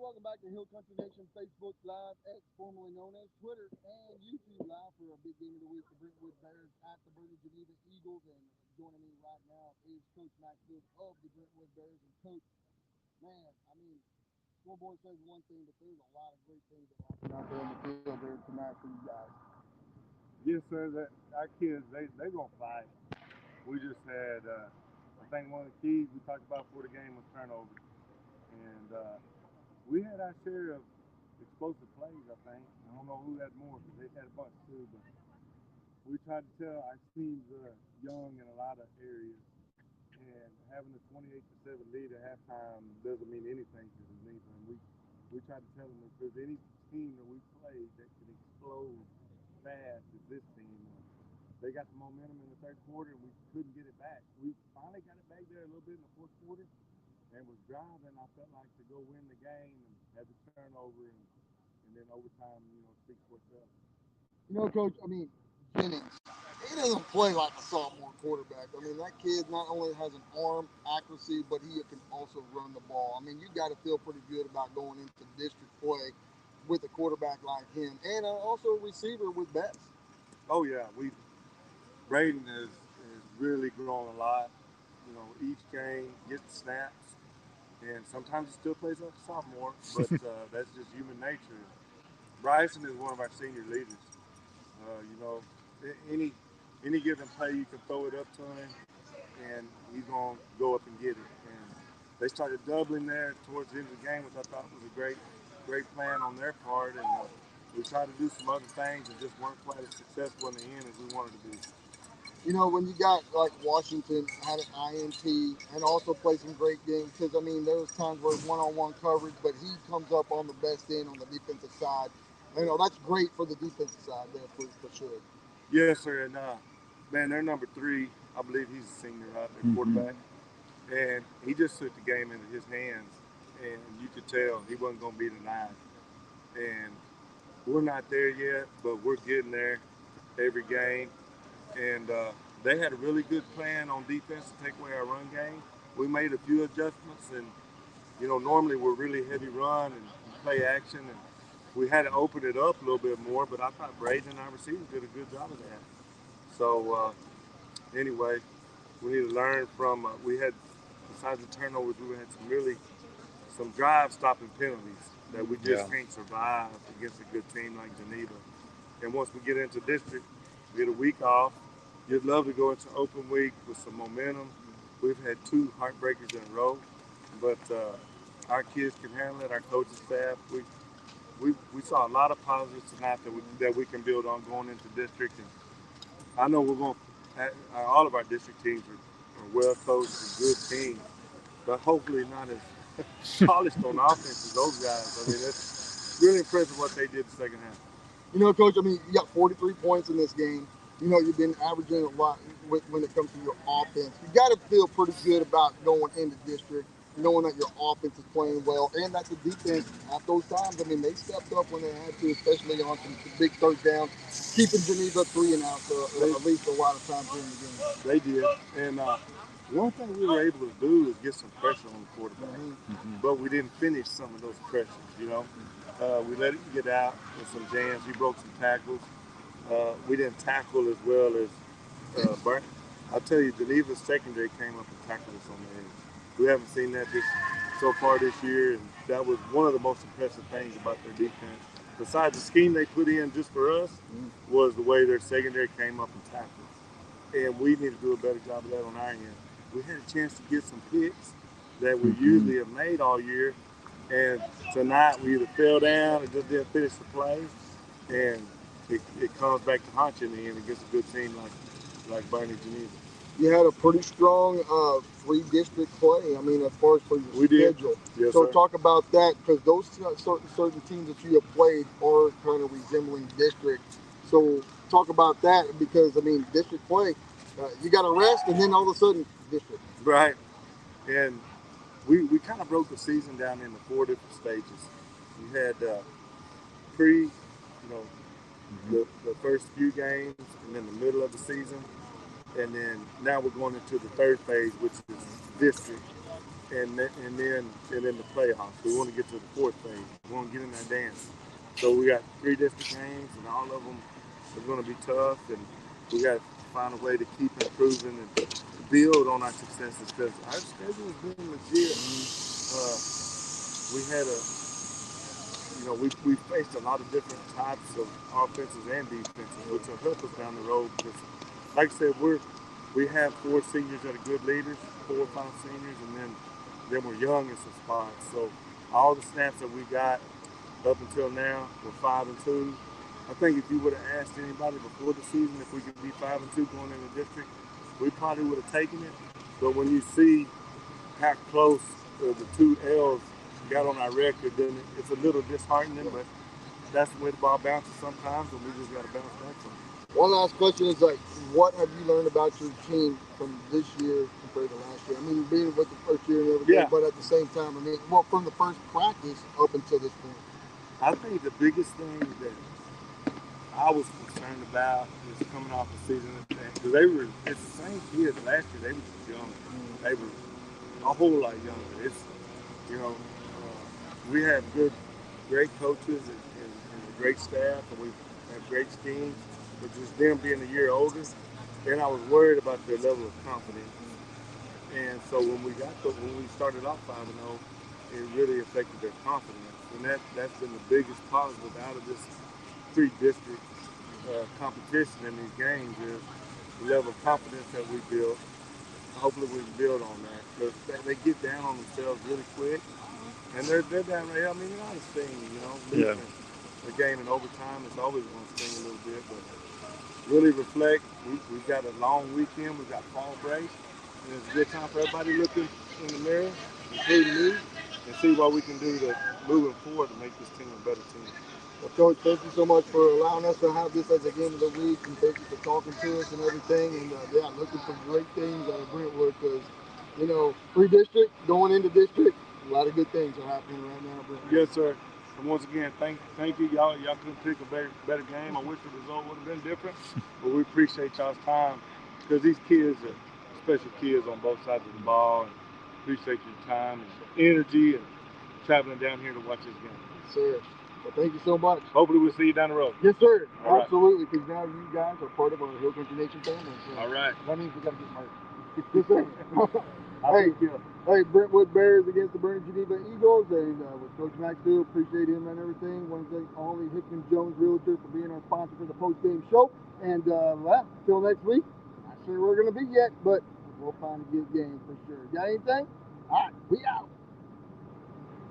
welcome back to Hill Country Nation Facebook Live, X, formerly known as Twitter, and YouTube Live for our big game of the week, the Brentwood Bears at the Boerne Geneva Eagles. And joining me right now is Coach Max Wood of the Brentwood Bears. And Coach, man, I mean, scoreboard says one thing, but there's a lot of great things that happen out there in the field there tonight for you guys. Yes, sir. Our kids, they gonna fight. We just had, I think one of the keys we talked about before the game was turnovers, and we had our share of explosive plays. I think I don't know who had more because they had a bunch too, but we tried to tell our teams young in a lot of areas, and having a 28-7 lead at halftime doesn't mean anything to Geneva. And we tried to tell them if there's any team that we played that can explode fast as this team. They got the momentum in the third quarter, and we couldn't get it back. We finally got it back there a little bit in the fourth quarter and was driving, I felt like, to go win the game and had the turnover, and then overtime, speaks for itself. Coach, I mean, Jennings, he doesn't play like a sophomore quarterback. I mean, that kid not only has an arm accuracy, but he can also run the ball. I mean, you got to feel pretty good about going into district play with a quarterback like him, and also a receiver with Betts. Oh, yeah. Braden has really grown a lot. Each game gets snaps, and sometimes he still plays like a sophomore, but that's just human nature. Bryson is one of our senior leaders. Any given play, you can throw it up to him, and he's going to go up and get it. And they started doubling there towards the end of the game, which I thought was a great plan on their part. And we tried to do some other things and just weren't quite as successful in the end as we wanted to be. When you got like Washington had an INT and also played some great games, because I mean there was times where it's one-on-one coverage, but he comes up on the best end on the defensive side. That's great for the defensive side there for sure. Yes, sir. And man, they're number 3. I believe he's a senior, right? Their quarterback, and he just took the game into his hands, and you could tell he wasn't going to be denied. And we're not there yet, but we're getting there every game. And they had a really good plan on defense to take away our run game. We made a few adjustments, and normally we're really heavy run and play action, and we had to open it up a little bit more. But I thought Braden and our receivers did a good job of that. So anyway, we need to learn from. We had, besides the turnovers, we had some drive-stopping penalties that we just can't survive against a good team like Geneva. And once we get into district, we get a week off. You'd love to go into open week with some momentum. We've had 2 heartbreakers in a row, but our kids can handle it. Our coaching staff, we saw a lot of positives tonight that we can build on going into district. And I know we're going. All of our district teams are well coached and good teams, but hopefully not as polished on offense as those guys. I mean, that's really impressive what they did the second half. Coach, I mean, you got 43 points in this game. You've been averaging a lot when it comes to your offense. You got to feel pretty good about going into district, knowing that your offense is playing well, and that the defense, at those times, I mean, they stepped up when they had to, especially on some big third down, keeping Geneva 3 and out at least a lot of times during the game. They did. And one thing we were able to do is get some pressure on the quarterback, but we didn't finish some of those pressures, We let it get out with some jams. We broke some tackles. We didn't tackle as well as Burnt. I'll tell you, Geneva's secondary came up and tackled us on the edge. We haven't seen that so far this year, and that was one of the most impressive things about their defense. Besides the scheme they put in just for us, was the way their secondary came up and tackled. And we need to do a better job of that on our end. We had a chance to get some picks that we usually have made all year, and tonight we either fell down or just didn't finish the play, and it comes back to haunt you in the end against a good team like Boerne Geneva. You had a pretty strong free district play. I mean, as far as for your schedule. Yes, so sir. Talk about that, because those certain teams that you have played are kind of resembling district. So talk about that, because I mean, district play, you got to rest, and then all of a sudden, district. Right, and we kind of broke the season down into 4 different stages. We had the first few games, and then the middle of the season, and then now we're going into the third phase, which is district. and then the playoffs. We want to get to the fourth phase. We want to get in that dance. So we got 3 district games, and all of them are going to be tough, and we got to find a way to keep improving and build on our successes because our schedule has been legit. We had we faced a lot of different types of offenses and defenses, which will help us down the road because, like I said, we have 4 seniors that are good leaders, 4 or 5 seniors, and then we're young in some spots. So all the snaps that we got up until now were 5-2. I think if you would have asked anybody before the season if we could be 5-2 going in the district, we probably would have taken it. But when you see how close the 2 L's got on our record, then it's a little disheartening. But that's the way the ball bounces sometimes, and we just got to bounce back from it. One last question is like, what have you learned about your team from this year compared to last year? I mean, being with the first year and everything, Yeah. but at the same time, I mean, well, from the first practice up until this point. I think the biggest thing that I was concerned about is coming off the season because it's the same kids last year. They were just younger. They were a whole lot younger. We have great coaches and a great staff, and we have great schemes. But just them being a year older, and I was worried about their level of confidence. And so when we started off 5-0, it really affected their confidence, and that's been the biggest positive out of this 3 district competition in these games is the level of confidence that we built. Hopefully we can build on that because they get down on themselves really quick, and they're down there. I mean, they're not a sting, losing a game in overtime is always going to sting a little bit, but really reflect. We've got a long weekend. We've got fall break, and it's a good time for everybody to look in the mirror, including me, and see what we can do to moving forward to make this team a better team. Well, Coach, thank you so much for allowing us to have this as a game of the week, and thank you for talking to us and everything. And yeah, looking for great things out of Brentwood because, 3 district going into district, a lot of good things are happening right now. Brentwood. Yes, sir. And once again, thank you, y'all. Y'all couldn't pick a better game. I wish the result would have been different, but we appreciate y'all's time because these kids are special kids on both sides of the ball, and appreciate your time and energy and traveling down here to watch this game. Yes, sir. Well, thank you so much. Hopefully we'll see you down the road. Yes, sir. All absolutely, because now you guys are part of our Hill Country Nation family. So all right. That means we got to get married. Yes, sir. Hey, Brentwood Bears against the Boerne Geneva Eagles, and with Coach Maxfield, appreciate him and everything. Want to thank Ollie Hickman Jones Realtor for being our sponsor for the post-game show. And well, till next week, not sure we're going to be yet, but we'll find a good game for sure. Got anything? All right, we out.